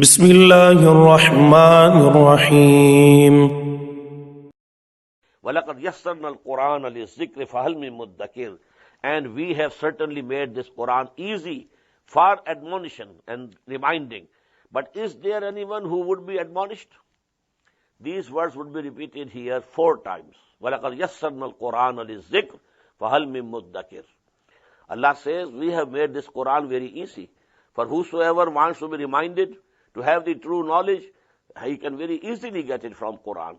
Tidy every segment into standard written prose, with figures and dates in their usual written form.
بسم اللہ الرحمن الرحیم وَلَقَدْ يَسَّرْنَا الْقُرْآنَ لِلذِّكْرِ فَهَلْ مِن مُدَّكِرٍ. And we have certainly made this Quran easy for admonition and reminding. But is there anyone who would be admonished? These words would be repeated here 4 times. وَلَقَدْ يَسَّرْنَا الْقُرْآنَ لِلذِّكْرِ فَهَلْ مِن مُدَّكِرٍ. Allah says, we have made this Quran very easy. For whosoever wants to be reminded, to have the true knowledge, he can very easily get it from Quran.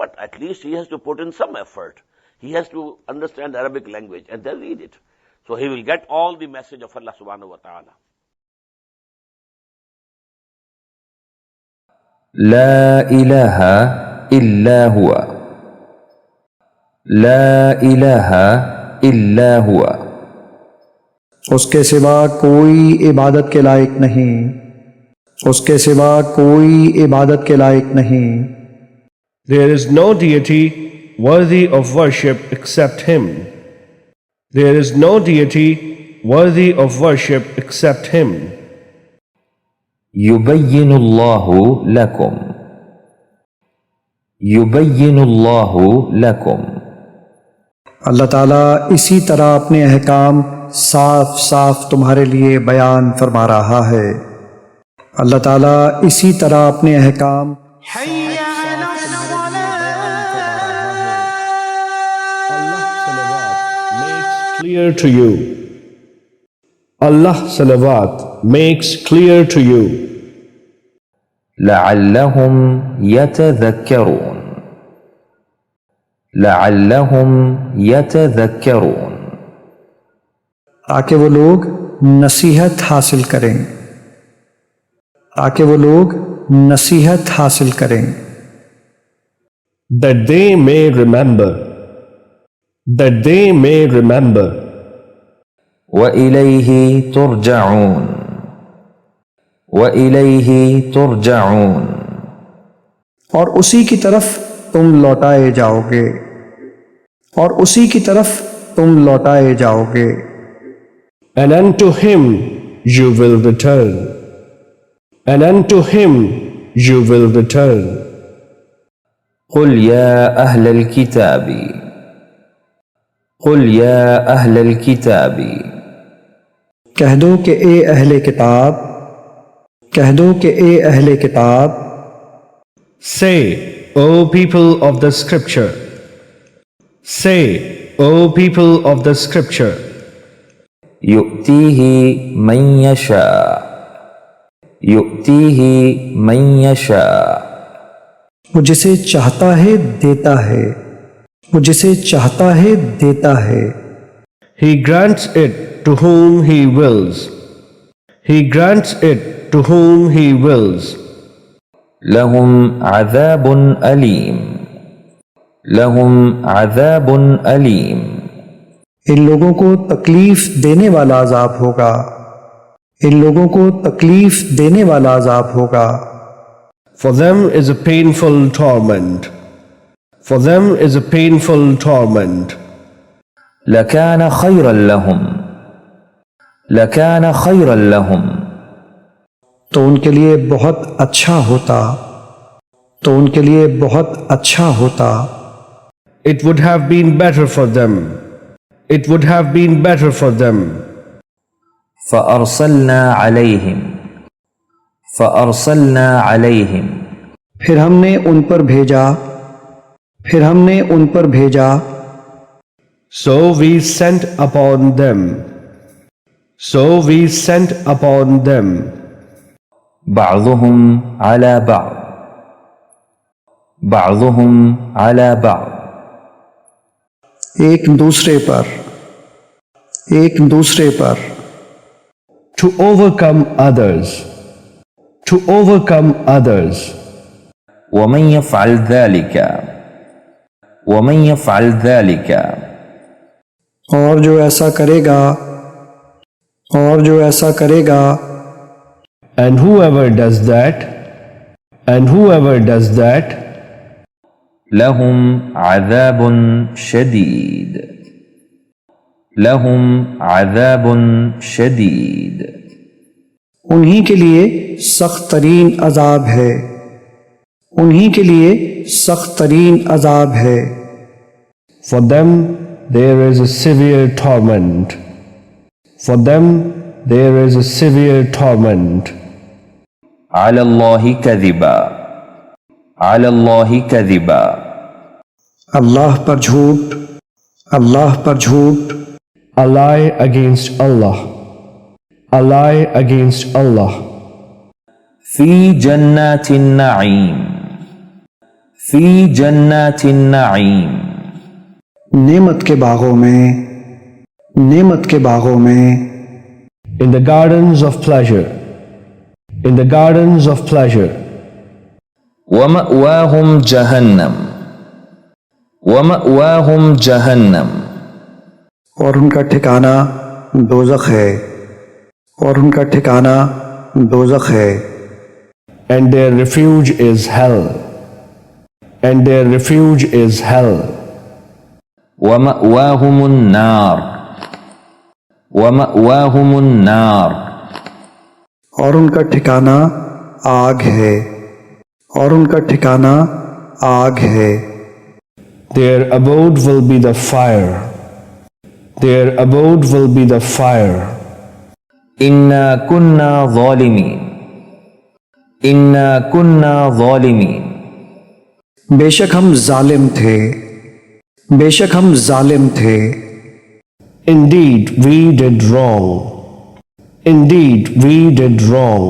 But at least he has to put in some effort. He has to understand Arabic language and then read it. So he will get all the message of Allah subhanahu wa ta'ala. لا إله إلا هو لا إله إلا هو اس کے سوا کوئی عبادت کے لائق نہیں، اس کے سوا کوئی عبادت کے لائق نہیں۔ There is no deity worthy of worship except Him. There is no deity worthy of worship except Him. يبين الله لكم يبين الله لكم اللہ تعالیٰ اسی طرح اپنے احکام صاف صاف تمہارے لیے بیان فرما رہا ہے۔ اللہ تعالیٰ اسی طرح اپنے احکام Clear to you. Allah salawat makes clear to you. لعلهم يتذكرون لعلهم يتذكرون تاکہ وہ لوگ نصیحت حاصل کریں، تاکہ وہ لوگ نصیحت حاصل کریں۔ That they may remember. That they may remember. وإليه ترجعون وإليه ترجعون اور اسی کی طرف تم لوٹائے جاؤ گے، اور اسی کی طرف تم لوٹائے جاؤ گے۔ And unto Him you will return. And unto Him you will return. قل يا أهل الكتاب قل يا أهل الكتاب کہہ دو کہ اے اہل کتاب، کہہ دو کہ اے اہل کتاب، Say, O people of the Scripture. Say, O people of the Scripture. يؤتيه من يشاء يؤتيه من يشاء وہ جسے چاہتا ہے دیتا ہے، وہ جسے چاہتا ہے دیتا ہے۔ He grants it to whom He wills. He grants it to whom He wills. لهم عذاب أليم لهم عذاب أليم ان لوگوں کو تکلیف دینے والا عذاب ہوگا، ان لوگوں کو تکلیف دینے والا عذاب ہوگا۔ For them is a painful torment. For them is a painful torment. لكان خيرا لهم لكان خيرا لهم تو ان کے لیے بہت اچھا ہوتا، تو ان کے لیے بہت اچھا ہوتا۔ It would have been better for them. It would have been better for them. فأرسلنا عليهم فأرسلنا عليهم پھر ہم نے ان پر بھیجا، پھر ہم نے ان پر بھیجا، So we sent upon them. So we sent upon them. بعضهم على بعض بعضهم على بعض ایک دوسرے پر، ایک دوسرے پر، To overcome others. To overcome others. ومن يفعل ذلك ومن يفعل ذلك اور جو ایسا کرے گا، اور جو ایسا کرے گا، And whoever does that, and whoever does that, لهم عذاب شديد لهم عذاب شديد انہی کے لیے سخت ترین عذاب ہے، انہی کے لیے سخت ترین عذاب ہے۔ For them there is a severe torment. For them there is a severe torment. على الله كذبا على الله كذبا اللہ پر جھوٹ، اللہ پر جھوٹ، A lie against Allah. A lie against Allah. في جنات النعيم في جنات النعيم نعمت کے باغوں میں، نعمت کے باغوں میں، In the gardens of pleasure. In the gardens of pleasure. ومأواهم جهنم ومأواهم جهنم اور ان کا ٹھکانہ دوزخ ہے، اور ان کا ٹھکانہ دوزخ ہے، And their refuge is hell. And their refuge is hell. ومأواهم النار ومأواهم النار اور ان کا ٹھکانہ آگ ہے، اور ان کا ٹھکانہ آگ ہے، Their abode will be the fire. Their abode will be the fire. إنا كنا ظالمين إنا كنا ظالمين بے شک ہم ظالم تھے، بے شک ہم ظالم تھے، Indeed, we did wrong. Indeed, we did wrong.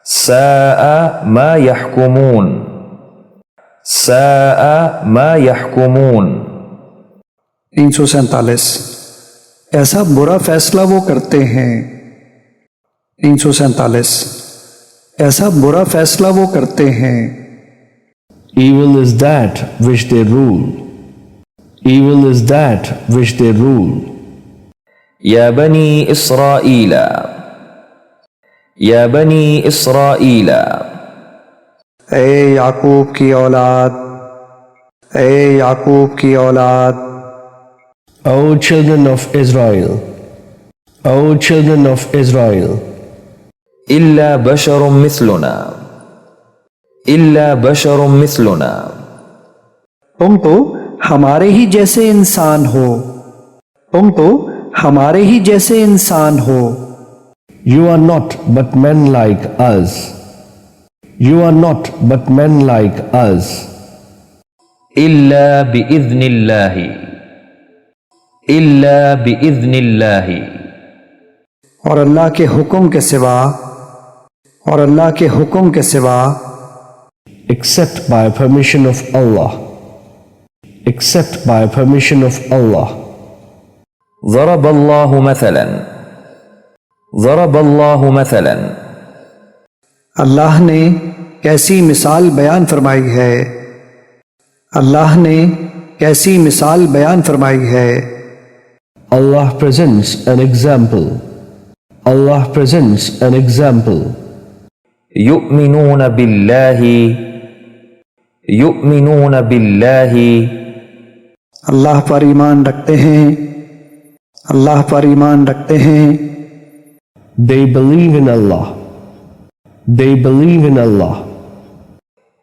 ساء ما يحكمون ساء ما يحكمون 347 ایسا برا فیصلہ وہ کرتے ہیں، 347 ایسا برا فیصلہ وہ کرتے ہیں، Evil is that which they rule. Evil is that which they rule. يا بني إسرائيل يا بني إسرائيل اے یعقوب کی اولاد، اے یعقوب کی اولاد، O children of Israel. O children of Israel. إلا بشر مثلنا إلا بشر مثلنا تم تو ہمارے ہی جیسے انسان ہو، تم تو ہمارے ہی جیسے انسان ہو، You are not but men like us. You are not but men like us. إلا بإذن الله إلا بإذن الله اور اللہ کے حکم کے سوا، اور اللہ کے حکم کے سوا، Except by permission of Allah. Except by permission of Allah. ضرب الله مثلا ضرب الله مثلا اللہ نے کیسی مثال بیان فرمائی ہے، اللہ نے کیسی مثال بیان فرمائی ہے، Allah presents an example. Allah presents an example. يؤمنون بالله يؤمنون بالله اللہ پر ایمان رکھتے ہیں، اللہ پر ایمان رکھتے ہیں، They believe in Allah. They believe in Allah.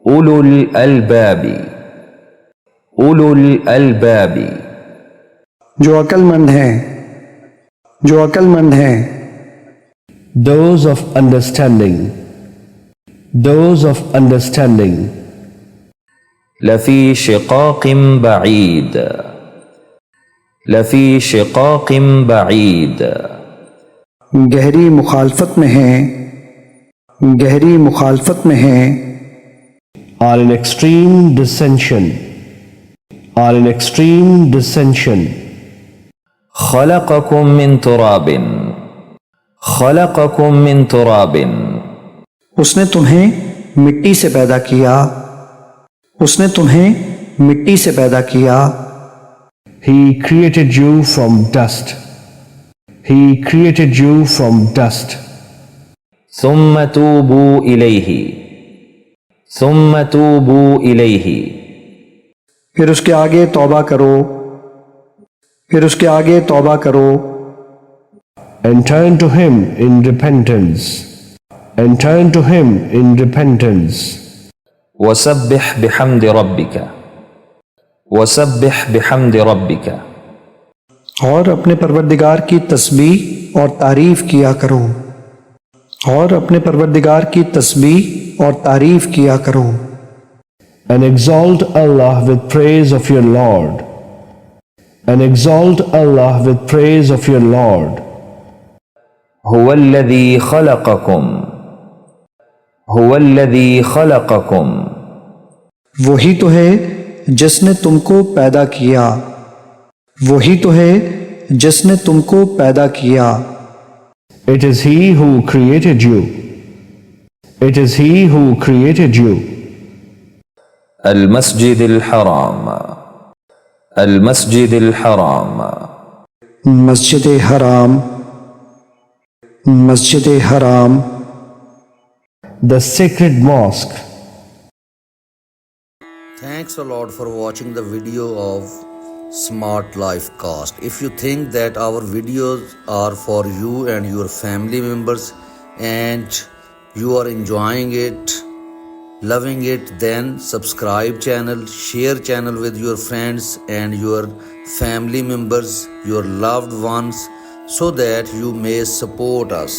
أولو الألباب أولو الألباب جو عقل مند ہیں، جو عقل مند ہیں، Those of understanding. Those of understanding. لفي شقاق بعيد لفي شقاق بعيد گہری مخالفت میں ہیں، گہری مخالفت میں ہیں، Are in extreme dissension. Are in extreme dissension. خلقكم من تراب خلقكم من تراب اس نے تمہیں مٹی سے پیدا کیا، اس نے تمہیں مٹی سے پیدا کیا، He created you from dust. He created you from dust. ثم توبوا إليه ثم توبوا إليه پھر اس کے آگے توبہ کرو، پھر اس کے آگے توبہ کرو، And turn to Him in repentance. and turn to Him in repentance. وسبح بحمد ربك وسبح بحمد ربك اور اپنے پروردگار کی تسبیح اور تعریف کیا کرو، اور اپنے پروردگار کی تسبیح اور تعریف کیا کرو، And exalt Allah with praise of your Lord. And exalt Allah with praise of your Lord. هو الذي خلقكم هو الذي خلقكم وہی تو ہے جس نے تم کو پیدا کیا، وہی تو ہے جس نے تم کو پیدا کیا، It is He who created you. It is He who created you. المسجد الحرام المسجد الحرام مسجد حرام، مسجد حرام، The sacred mosque. Thanks a lot for watching the video of Smart Life Cast. If you think that our videos are for you and your family members and you are enjoying it, loving it, then subscribe channel, share channel with your friends and your family members, your loved ones, so that you may support us.